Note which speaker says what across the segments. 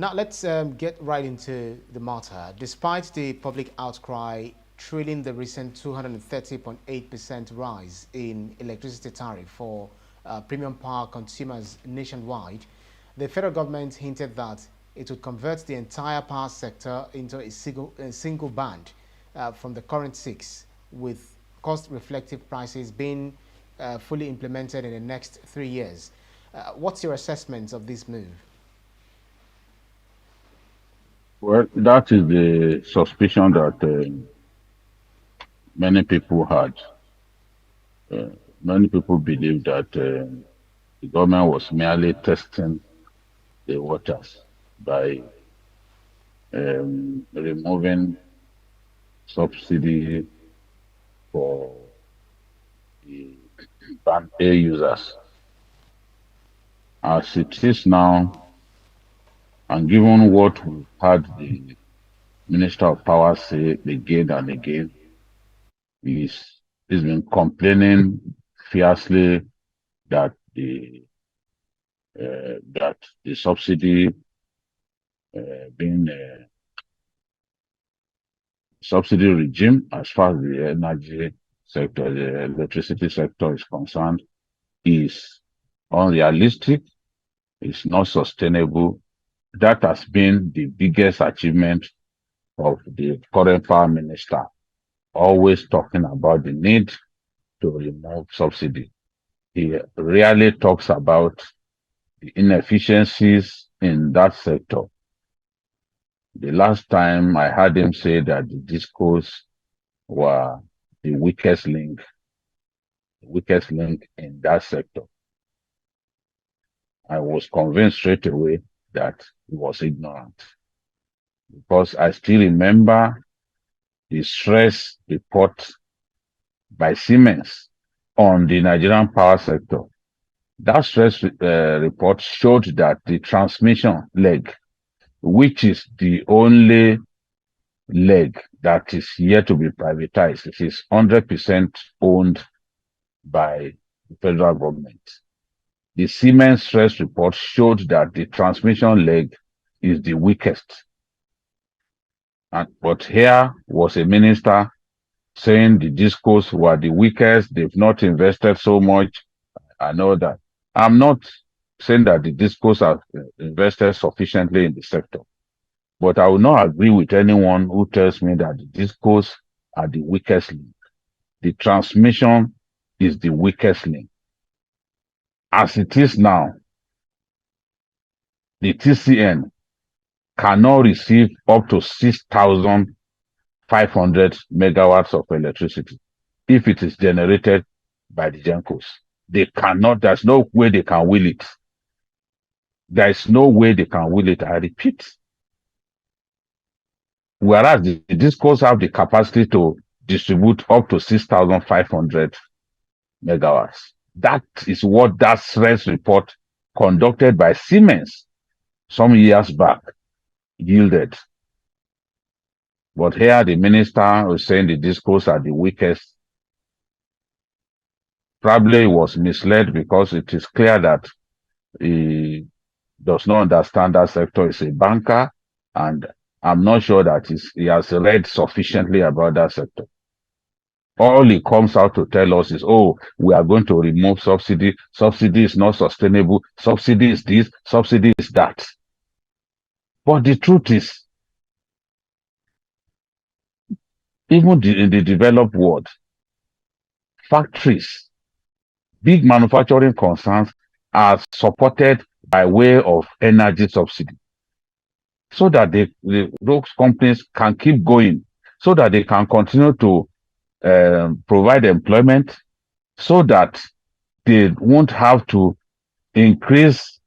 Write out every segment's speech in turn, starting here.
Speaker 1: Now let's get right into the matter. Despite the public outcry trailing the recent 230.8% rise in electricity tariff for premium power consumers nationwide, the federal government hinted that it would convert the entire power sector into a single band from the current six, with cost-reflective prices being fully implemented in the next 3 years. What's your assessment of this move?
Speaker 2: Well, that is the suspicion that many people had. Uh, Many people believe that the government was merely testing the waters by removing subsidy for the band A users. As it is now, and given what we've had the Minister of Power say again and again, he's been complaining fiercely that the subsidy being subsidy regime as far as the energy sector, the electricity sector is concerned, is unrealistic. It's not sustainable. That has been the biggest achievement of the current power minister, always talking about the need to remove subsidy. He rarely talks about the inefficiencies in that sector. The last time I heard him say that the discos were the weakest link in that sector, I was convinced straight away that he was ignorant because I still remember the stress report by Siemens on the Nigerian power sector. That stress report showed that the transmission leg, which is the only leg that is yet to be privatized, it is 100% owned by the federal government. The Siemens stress report showed that the transmission leg is the weakest. But here was a minister saying the discos were the weakest, they've not invested so much. I know that. I'm not saying that the discos have invested sufficiently in the sector, but I will not agree with anyone who tells me that the discos are the weakest link. The transmission is the weakest link. As it is now, the TCN cannot receive up to 6,500 megawatts of electricity if it is generated by the Gencos. They cannot, there's no way they can will it. There is no way they can will it, I repeat. Whereas the discos have the capacity to distribute up to 6,500 megawatts. That is what that stress report conducted by Siemens some years back yielded. But here the minister was saying the discos are the weakest. Probably was misled because it is clear that he does not understand that sector. Is a banker, and I'm not sure that he has read sufficiently about that sector. All he comes out to tell us is, oh, we are going to remove subsidy. Subsidy is not sustainable. Subsidy is this. Subsidy is that. But the truth is, even in the developed world, factories, big manufacturing concerns are supported by way of energy subsidy so that those companies can keep going, so that they can continue to provide employment, so that they won't have to increase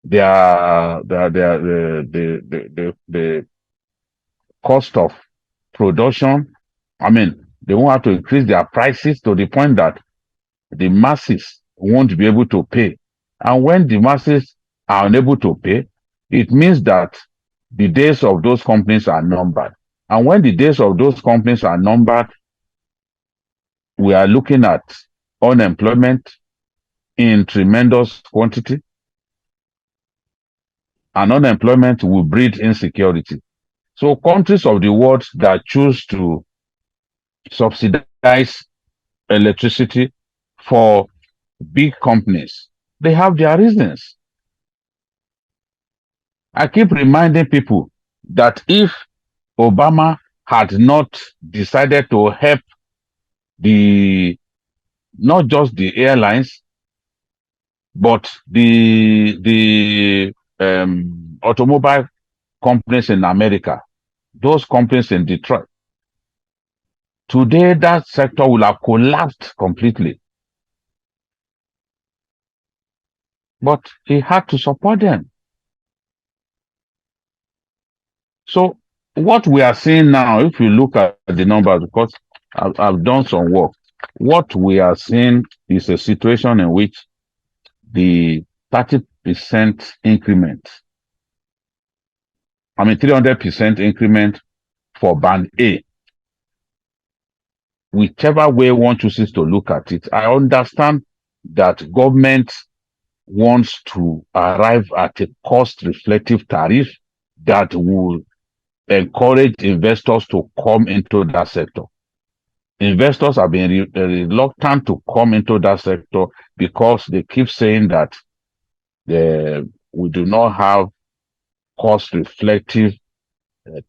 Speaker 2: the cost of production. I mean, they won't have to increase their prices to the point that the masses won't be able to pay. And when the masses are unable to pay, it means that the days of those companies are numbered. And when the days of those companies are numbered, we are looking at unemployment in tremendous quantity. and unemployment will breed insecurity. So countries of the world that choose to subsidize electricity for big companies, they have their reasons. I keep reminding people that if Obama had not decided to help the not just the airlines, but the automobile companies in America, those companies in Detroit, today that sector will have collapsed completely. But he had to support them. So what we are seeing now, if you look at the numbers, because I've done some work, what we are seeing is a situation in which the 30% increment, 300% increment for band A, whichever way one chooses to look at it. I understand that government wants to arrive at a cost reflective tariff that will encourage investors to come into that sector. Investors have been reluctant to come into that sector because they keep saying that we do not have cost reflective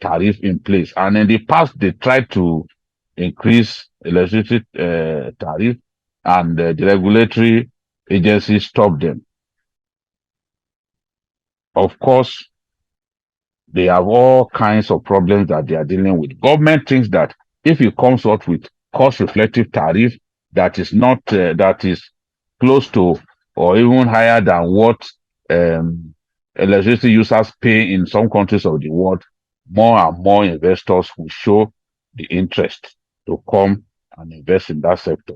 Speaker 2: tariff in place. And in the past, they tried to increase electricity tariff, and the regulatory agencies stopped them. Of course, they have all kinds of problems that they are dealing with. Government thinks that if it comes out with cost reflective tariff that is not that is close to or even higher than what electricity users pay in some countries of the world, more and more investors will show the interest to come and invest in that sector.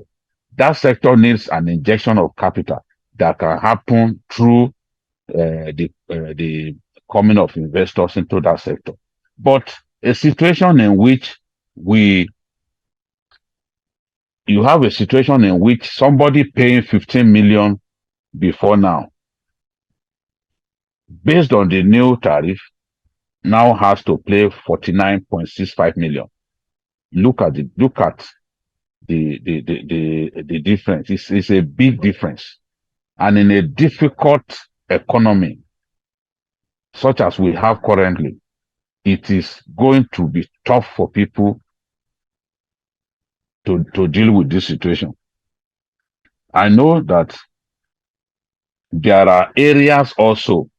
Speaker 2: That sector needs an injection of capital that can happen through the coming of investors into that sector. But a situation in which you have a situation in which somebody paying 15 million before now, based on the new tariff, now has to pay 49.65 million. Look at the difference. It's a big difference. And in a difficult economy, such as we have currently, it is going to be tough for people to deal with this situation. I know that there are areas also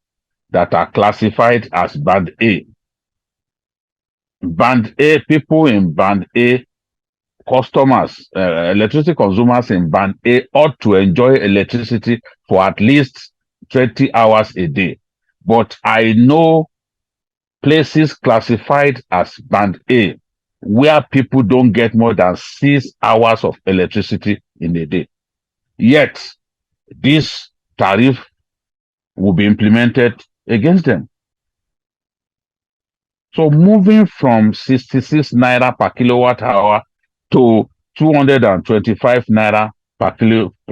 Speaker 2: that are classified as band A. Band A, people in band A, customers, electricity consumers in band A ought to enjoy electricity for at least 20 hours a day. But I know places classified as band A where people don't get more than 6 hours of electricity in a day. Yet, this tariff will be implemented against them. So moving from 66 naira per kilowatt hour to 225 naira per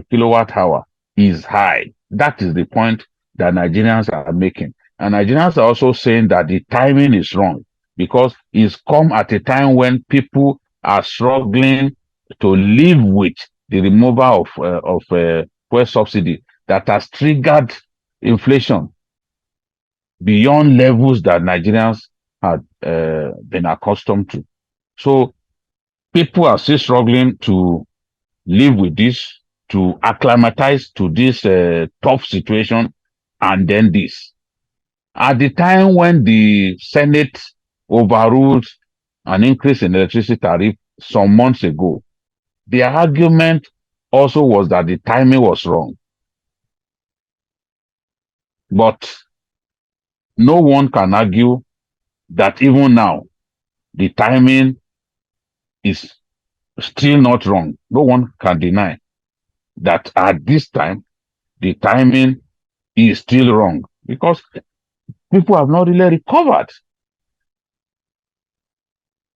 Speaker 2: kilowatt hour is high. That is the point that Nigerians are making. And Nigerians are also saying that the timing is wrong because it's come at a time when people are struggling to live with the removal of fuel subsidy that has triggered inflation beyond levels that Nigerians had been accustomed to. So people are still struggling to live with this, to acclimatize to this tough situation, and then this. At the time when the Senate overruled an increase in electricity tariff some months ago, the argument also was that the timing was wrong. But no one can argue that even now, the timing is still not wrong. No one can deny that at this time, the timing is still wrong because people have not really recovered.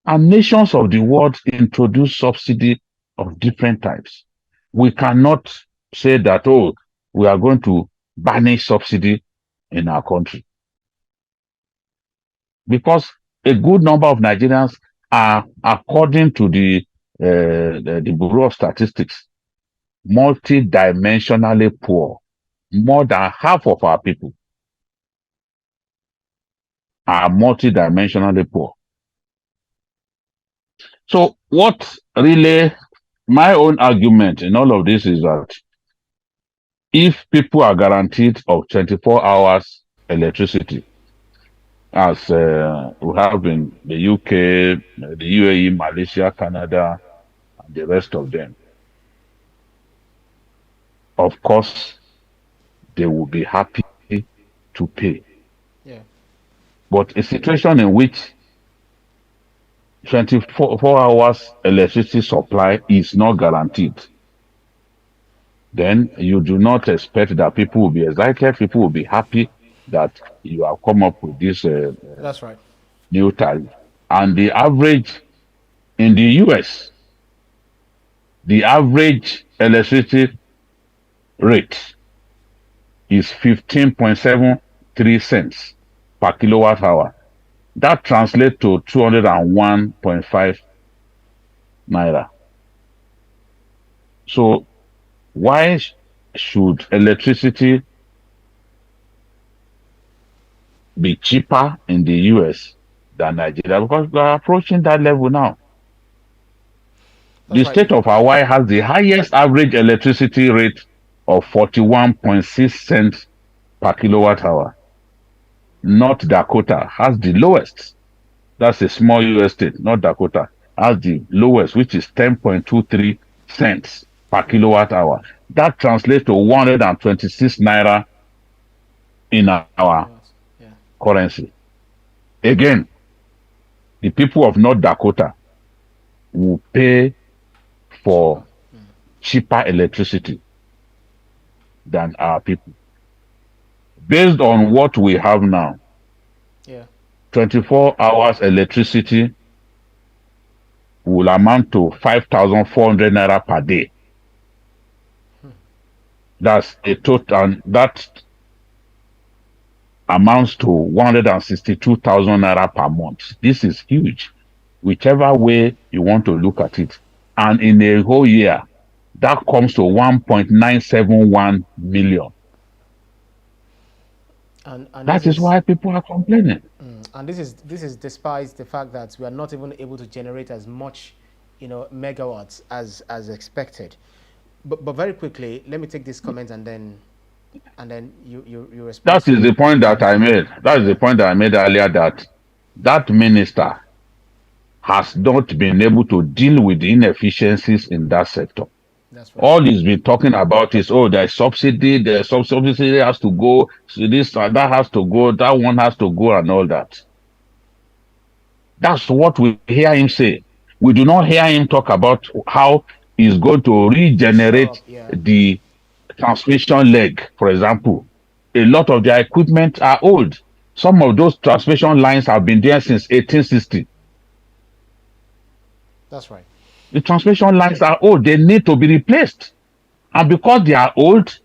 Speaker 2: And nations of the world introduce subsidy of different types. We cannot say that, oh, we are going to banish subsidy in our country. because a good number of Nigerians are, according to the Bureau of Statistics, multidimensionally poor. More than half of our people are multidimensionally poor. So what really my own argument in all of this is that if people are guaranteed of 24 hours electricity, as we have in the UK, the UAE, Malaysia, Canada, and the rest of them, of course, they will be happy to pay.
Speaker 1: Yeah.
Speaker 2: But a situation in which 24 hours electricity supply is not guaranteed, then you do not expect that people will be excited, people will be happy that you have come up with this
Speaker 1: That's right.
Speaker 2: new tariff. And the average in the US, the average electricity rate is 15.73 cents per kilowatt hour. That translates to 201.5 naira. So why should electricity be cheaper in the US than Nigeria? Because we are approaching that level now.
Speaker 1: That's
Speaker 2: The
Speaker 1: right.
Speaker 2: state of Hawaii has the highest average electricity rate of 41.6 cents per kilowatt hour. North Dakota has the lowest. That's a small US state. North Dakota has the lowest, which is 10.23 cents per kilowatt hour. That translates to 126 naira in our
Speaker 1: Yeah.
Speaker 2: currency. Again, the people of North Dakota will pay for cheaper electricity than our people. Based on what we have now,
Speaker 1: Yeah.
Speaker 2: 24 hours electricity will amount to 5,400 naira per day. That's a total, and that amounts to 162,000 naira per month. This is huge, whichever way you want to look at it. And in a whole year, that comes to 1.971 million.
Speaker 1: And
Speaker 2: That is why people are complaining.
Speaker 1: and this is despite the fact that we are not even able to generate as much, megawatts as expected. But very quickly, let me take this comment and then you respond.
Speaker 2: That is the point that I made. That is the point that I made earlier, that that minister has not been able to deal with the inefficiencies in that sector.
Speaker 1: That's right.
Speaker 2: All he's been talking about is, oh, there's subsidy, subsidy has to go, so this that has to go, that one has to go, and all that. That's what we hear him say. We do not hear him talk about how he's going to regenerate the transmission leg, for example. A lot of their equipment are old. Some of those transmission lines have been there since 1860.
Speaker 1: That's right.
Speaker 2: The transmission lines are old. They need to be replaced. And because they are old,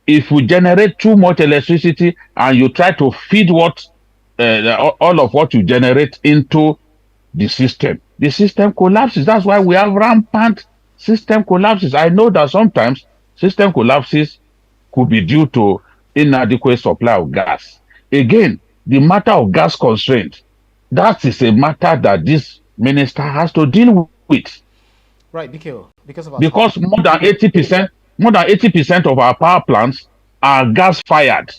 Speaker 2: if you generate too much electricity and you try to feed all of what you generate into the system collapses. That's why we have rampant system collapses. I know that sometimes system collapses could be due to inadequate supply of gas. Again, the matter of gas constraint, that is a matter that this minister has to deal with.
Speaker 1: Right, because
Speaker 2: more than 80% of our power plants are gas fired.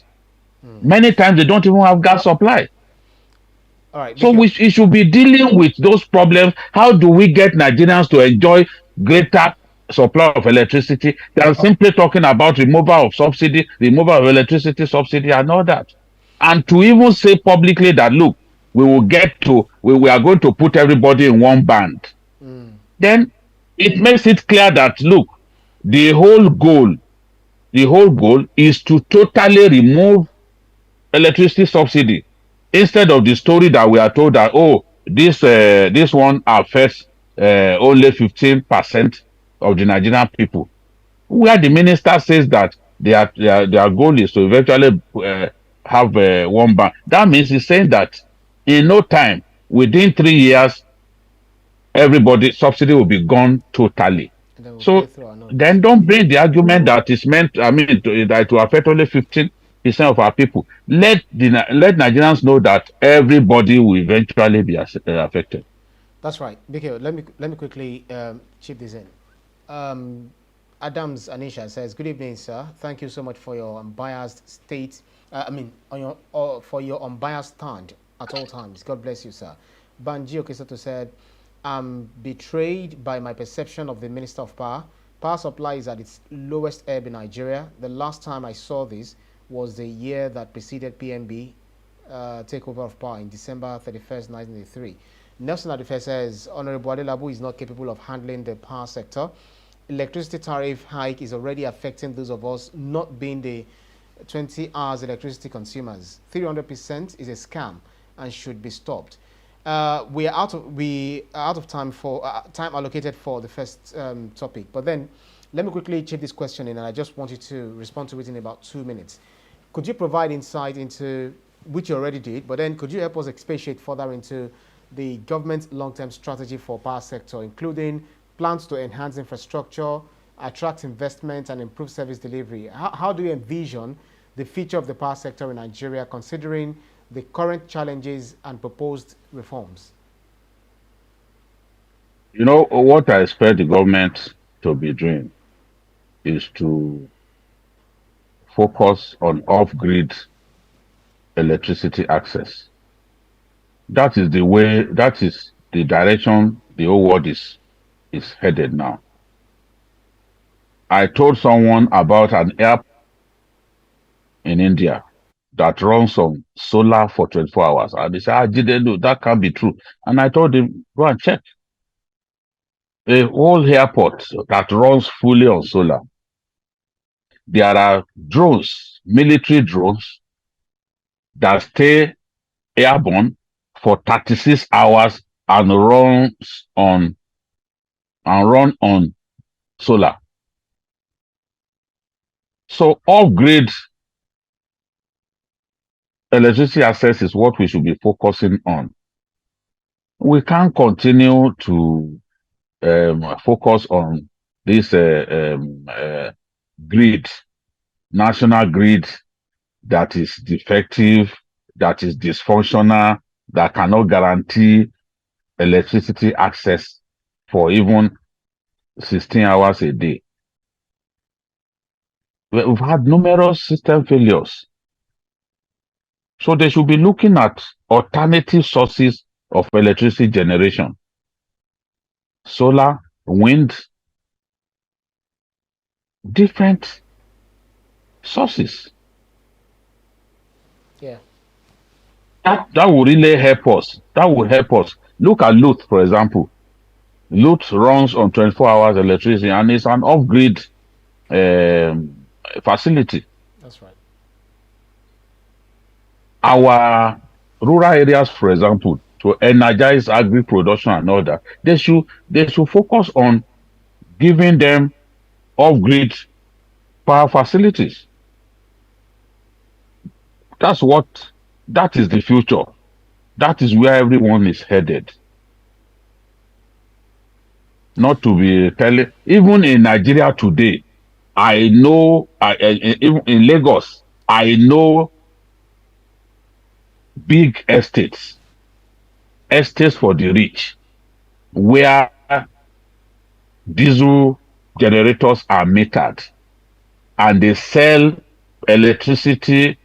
Speaker 2: Many times they don't even have gas supply.
Speaker 1: All right.
Speaker 2: So we should be dealing with those problems. How do we get Nigerians to enjoy greater supply of electricity than simply talking about removal of subsidy, removal of electricity subsidy, and all that? And to even say publicly that, look, we are going to put everybody in one band. Then it makes it clear that, look, the whole goal is to totally remove electricity subsidy, instead of the story that we are told that, oh, this one affects only 15% of the Nigerian people, where the minister says that their goal is to eventually have one ban. That means he's saying that In no time, within 3 years, everybody subsidy will be gone totally.
Speaker 1: And then we'll pay
Speaker 2: So
Speaker 1: through our nose.
Speaker 2: then don't bring the argument that is meant, I mean, that to affect only 15% of our people. Let Nigerians know that everybody will eventually be affected.
Speaker 1: That's right. BK, let me quickly chip this in. Um, Adams Anisha says, "Good evening, sir. Thank you so much for your unbiased state. For your unbiased stand at all times. God bless you, sir." Banji Okesato said, "I'm betrayed by my perception of the Minister of Power. Power supply is at its lowest ebb in Nigeria. The last time I saw this was the year that preceded PMB takeover of power in December 31st, 1983. Nelson Adife says, Honorable Adelabu is not capable of handling the power sector. Electricity tariff hike is already affecting those of us not being the 20 hours electricity consumers. 300% is a scam and should be stopped. We are out of time for time allocated for the first topic. But then let me quickly check this question in, and I just want you to respond to it in about 2 minutes. Could you provide insight into, which you already did, but then could you help us expatiate further into the government's long-term strategy for power sector, including plans to enhance infrastructure, attract investment, and improve service delivery? How do you envision the future of the power sector in Nigeria, considering the current challenges and proposed reforms?
Speaker 2: You know, what I expect the government to be doing is to focus on off-grid electricity access. That is the way, that is the direction the whole world is headed now. I told someone about an airport in India that runs on solar for 24 hours. And they said, I didn't know, that can't be true. And I told him, go and check. A whole airport that runs fully on solar. There are drones, military drones, that stay airborne for 36 hours and run on solar. So off-grid electricity access is what we should be focusing on. We can't continue to focus on this grid, national grid, that is defective, that is dysfunctional, that cannot guarantee electricity access for even 16 hours a day. We've had numerous system failures. So they should be looking at alternative sources of electricity generation. Solar, wind, different sources.
Speaker 1: Yeah.
Speaker 2: That will really help us. That will help us. Look at Luth, for example. Luth runs on 24 hours electricity and it's an off-grid facility.
Speaker 1: That's right.
Speaker 2: Our rural areas, for example, to energize agri production and all that, they should focus on giving them off-grid power facilities. That is the future. That is where everyone is headed. Not to be telling, even in Nigeria today, I know, even in Lagos, I know big estates for the rich, where diesel generators are metered and they sell electricity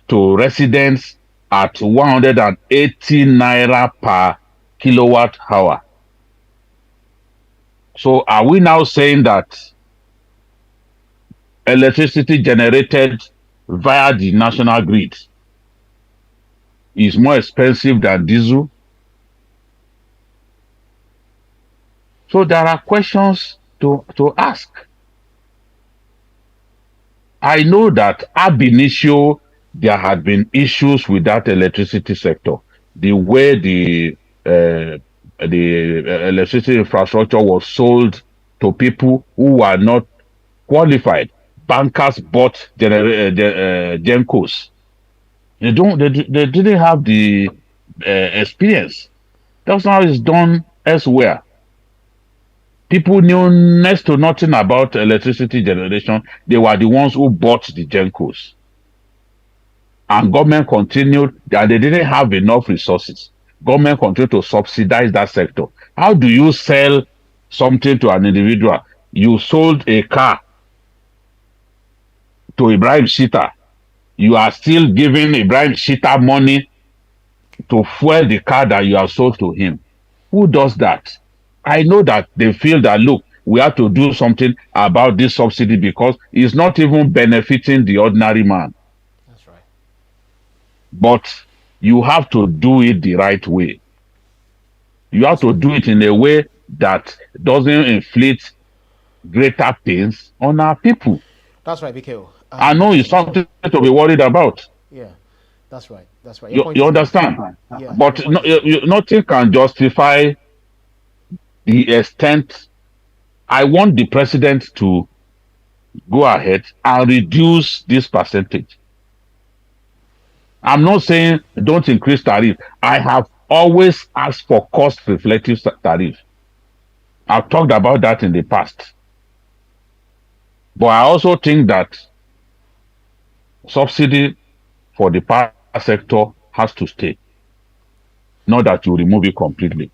Speaker 2: to residents at 180 naira per kilowatt hour. So are we now saying that electricity generated via the national grid is more expensive than diesel? So there are questions to ask. I know that ab initio there had been issues with that electricity sector. The way the electricity infrastructure was sold to people who were not qualified. Bankers bought Gencos. They didn't have the experience. That's not how it's done elsewhere. People knew next to nothing about electricity generation. They were the ones who bought the Gencos. And government continued, and they didn't have enough resources. Government continued to subsidize that sector. How do you sell something to an individual? You sold a car to Ibrahim Shita. You are still giving Ibrahim Shita money to fuel the car that you have sold to him. Who does that? I know that they feel that, look, we have to do something about this subsidy because it's not even benefiting the ordinary man.
Speaker 1: That's right.
Speaker 2: But you have to do it the right way. You have to do it in a way that doesn't inflict greater pains on our people.
Speaker 1: That's right, BKO.
Speaker 2: I know it's something to be worried about.
Speaker 1: Yeah, that's right. That's right. Your
Speaker 2: You,
Speaker 1: point
Speaker 2: you
Speaker 1: is made.
Speaker 2: understand?
Speaker 1: Yeah, your
Speaker 2: But
Speaker 1: point
Speaker 2: no,
Speaker 1: is made.
Speaker 2: nothing can justify the extent. I want the president to go ahead and reduce this percentage. I'm not saying don't increase tariff. I have always asked for cost reflective tariff. I've talked about that in the past. But I also think that subsidy for the power sector has to stay, not that you remove it completely.